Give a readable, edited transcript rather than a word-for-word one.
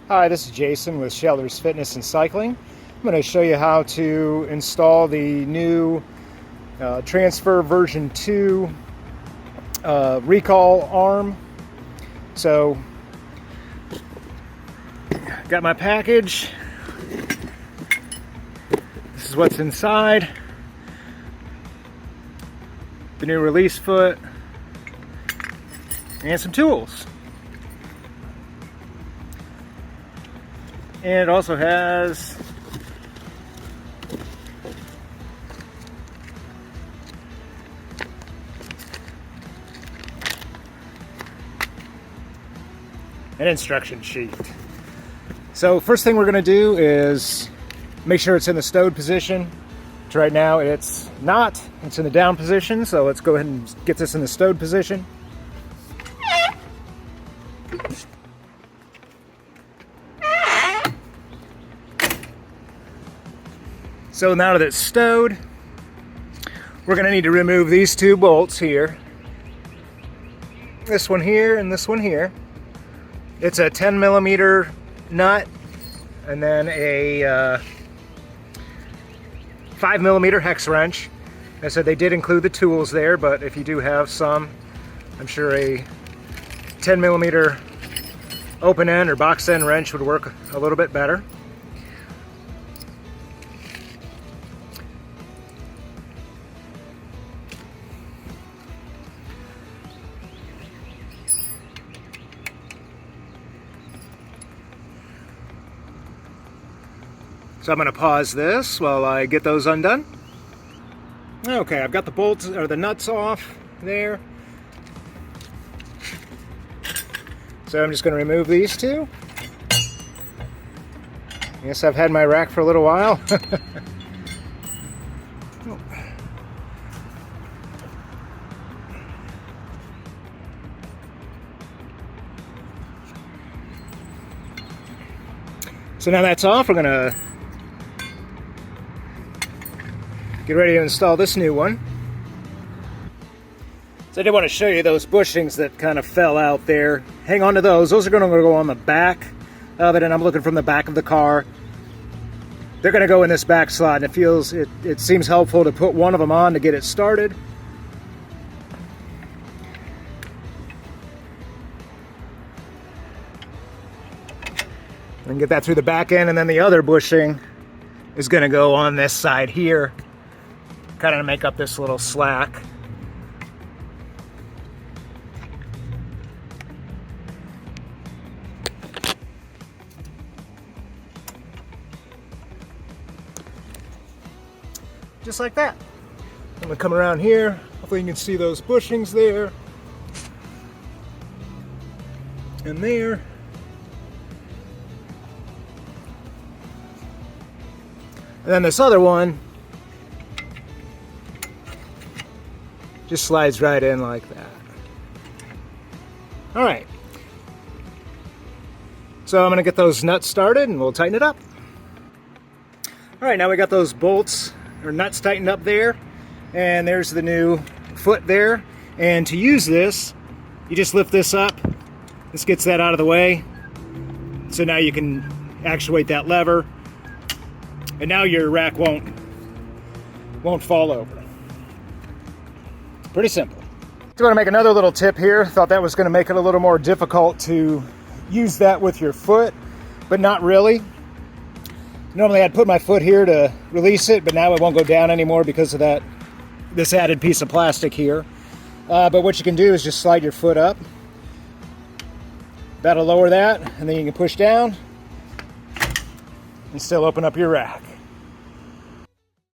Hi, this is Jason with Scheller's Fitness and Cycling. I'm going to show you how to install the new Transfer version 2 recall arm. So, got my package. This is what's inside. The new release foot and some tools. And it also has an instruction sheet. So first thing we're going to do is make sure it's in the stowed position. So right now it's not. It's in the down position, so let's go ahead and get this in the stowed position. So now that it's stowed, we're going to need to remove these two bolts here. This one here and this one here. It's a 10mm nut and then a 5mm hex wrench. I said they did include the tools there, but if you do have some, I'm sure a 10mm open end or box end wrench would work a little bit better. So I'm going to pause this while I get those undone. Okay, I've got the bolts or the nuts off there. So I'm just going to remove these two. Yes, I've had my rack for a little while. So now that's off, we're going to get ready to install this new one. So I did want to show you those bushings that kind of fell out there. Hang on to those. Those are going to go on the back of it, and I'm looking from the back of the car. They're going to go in this back slot, and it seems helpful to put one of them on to get it started. And get that through the back end, and then the other bushing is going to go on this side here, kind of make up this little slack. Just like that. I'm going to come around here. Hopefully you can see those bushings there and there. And then this other one just slides right in like that. All right. So I'm going to get those nuts started and we'll tighten it up. All right, now we got those bolts or nuts tightened up there. And there's the new foot there. And to use this, you just lift this up. This gets that out of the way. So now you can actuate that lever. And now your rack won't fall over. Pretty simple. So I'm going to make another little tip here. Thought that was going to make it a little more difficult to use that with your foot, but not really. Normally I'd put my foot here to release it, but now it won't go down anymore because of this added piece of plastic here. But what you can do is just slide your foot up. That'll lower that, and then you can push down and still open up your rack.